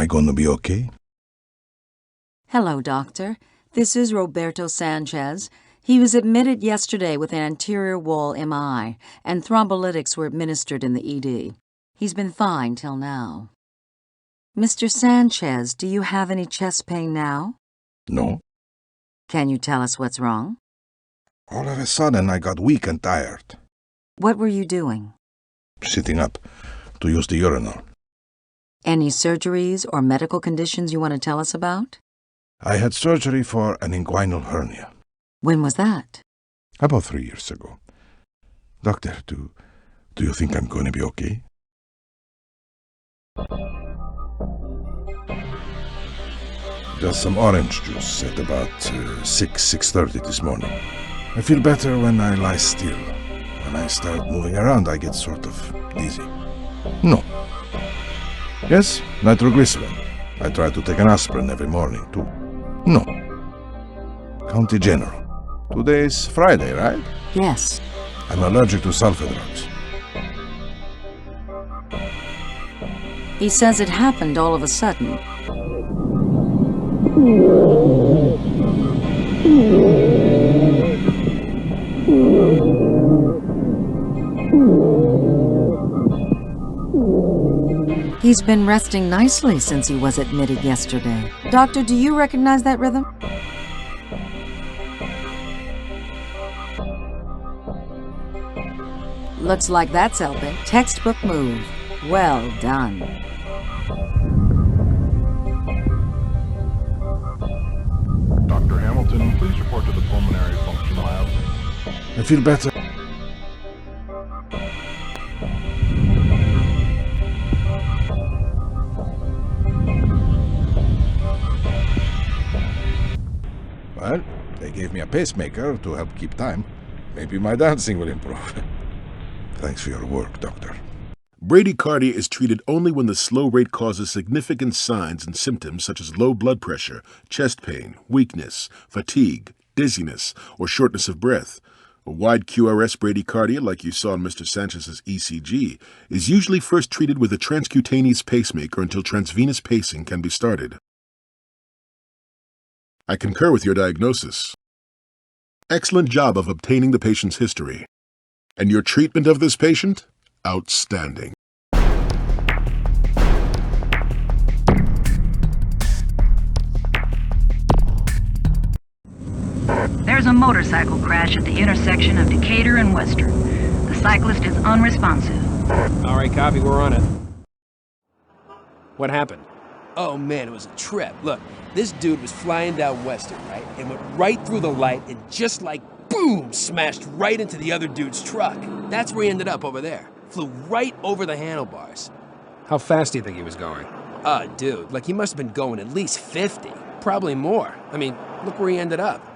I gonna be okay? Hello, doctor. This is Roberto Sanchez. He was admitted yesterday with an anterior wall MI, and thrombolytics were administered in the ED. He's been fine till now. Mr. Sanchez, do you have any chest pain now? No. Can you tell us what's wrong? All of a sudden, I got weak and tired. What were you doing? Sitting up to use the urinal. Any surgeries or medical conditions you want to tell us about? I had surgery for an inguinal hernia. When was that? About 3 years ago. Doctor, do you think I'm going to be okay? Just some orange juice at about 6:30 this morning. I feel better when I lie still. When I start moving around, I get sort of dizzy. No. Yes, nitroglycerin. I try to take an aspirin every morning, too. No. County General. Today's Friday, right? Yes. I'm allergic to sulfa drugs. He says it happened all of a sudden. He's been resting nicely since he was admitted yesterday. Doctor, do you recognize that rhythm? Looks like that's helping. Textbook move. Well done. Dr. Hamilton, please report to the pulmonary function lab. I feel better. Well, they gave me a pacemaker to help keep time. Maybe my dancing will improve. Thanks for your work, Doctor. Bradycardia is treated only when the slow rate causes significant signs and symptoms such as low blood pressure, chest pain, weakness, fatigue, dizziness, or shortness of breath. A wide QRS bradycardia, like you saw in Mr. Sanchez's ECG, is usually first treated with a transcutaneous pacemaker until transvenous pacing can be started. I concur with your diagnosis. Excellent job of obtaining the patient's history. And your treatment of this patient? Outstanding. There's a motorcycle crash at the intersection of Decatur and Western. The cyclist is unresponsive. All right, copy, we're on it. What happened? Oh man, it was a trip. Look, this dude was flying down Western, right? And went right through the light and just like boom, smashed right into the other dude's truck. That's where he ended up over there. Flew right over the handlebars. How fast do you think he was going? Dude, like he must have been going at least 50. Probably more. I mean, look where he ended up.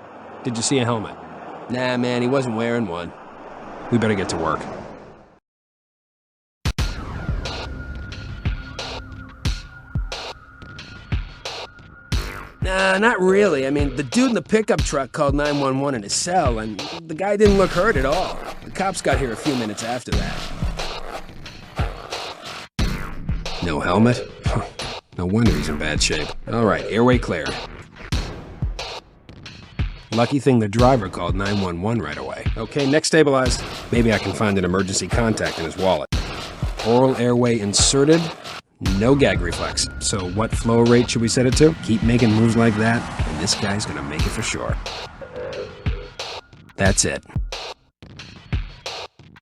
Did you see a helmet? Nah, man, he wasn't wearing one. We better get to work. Nah, not really. I mean, the dude in the pickup truck called 911 in his cell, and the guy didn't look hurt at all. The cops got here a few minutes after that. No helmet? No wonder he's in bad shape. All right, airway clear. Lucky thing the driver called 911 right away. Okay, neck stabilized. Maybe I can find an emergency contact in his wallet. Oral airway inserted. No gag reflex. So what flow rate should we set it to? Keep making moves like that, and this guy's gonna make it for sure. That's it.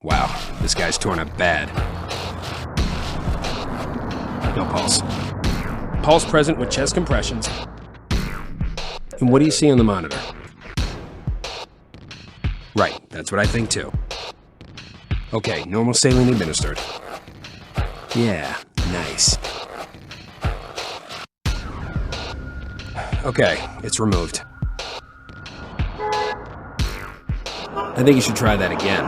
Wow, this guy's torn up bad. No pulse. Pulse present with chest compressions. And what do you see on the monitor? Right, that's what I think too. Okay, normal saline administered. Yeah, nice. Okay, it's removed. I think you should try that again.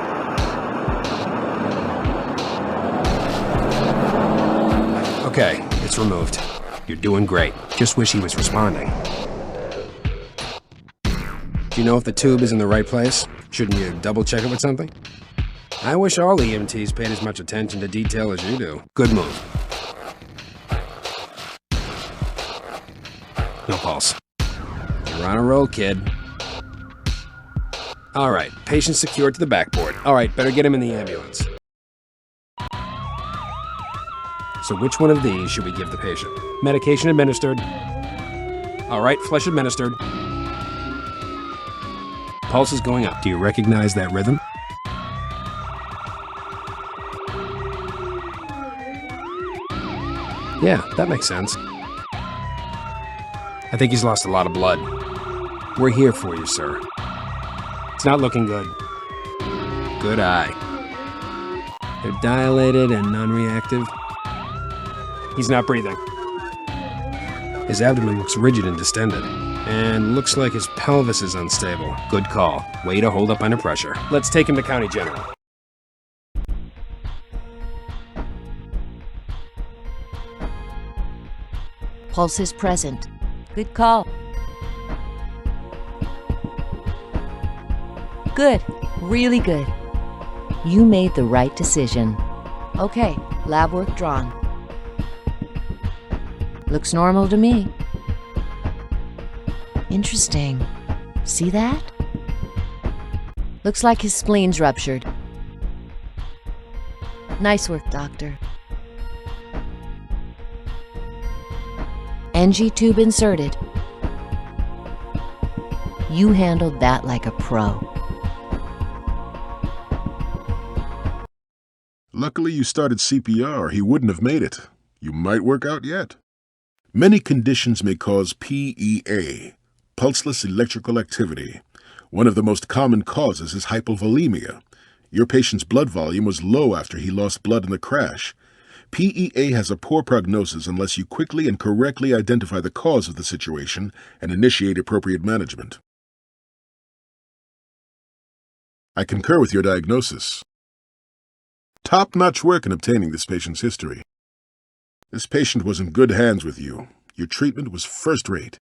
Okay, it's removed. You're doing great. Just wish he was responding. Do you know if the tube is in the right place? Shouldn't you double check it with something? I wish all EMTs paid as much attention to detail as you do. Good move. No pulse. You're on a roll, kid. All right, patient secured to the backboard. All right, better get him in the ambulance. So which one of these should we give the patient? Medication administered. All right, flesh administered. Pulse is going up. Do you recognize that rhythm? Yeah, that makes sense. I think he's lost a lot of blood. We're here for you, sir. It's not looking good. Good eye. They're dilated and non-reactive. He's not breathing. His abdomen looks rigid and distended. And looks like his pelvis is unstable. Good call. Way to hold up under pressure. Let's take him to County General. Pulse is present. Good call. Good. Really good. You made the right decision. Okay, lab work drawn. Looks normal to me. Interesting. See that? Looks like his spleen's ruptured. Nice work, doctor. NG tube inserted. You handled that like a pro. Luckily you started CPR. He wouldn't have made it. You might work out yet. Many conditions may cause PEA, pulseless electrical activity. One of the most common causes is hypovolemia. Your patient's blood volume was low after he lost blood in the crash. PEA has a poor prognosis unless you quickly and correctly identify the cause of the situation and initiate appropriate management. I concur with your diagnosis. Top-notch work in obtaining this patient's history. This patient was in good hands with you. Your treatment was first-rate.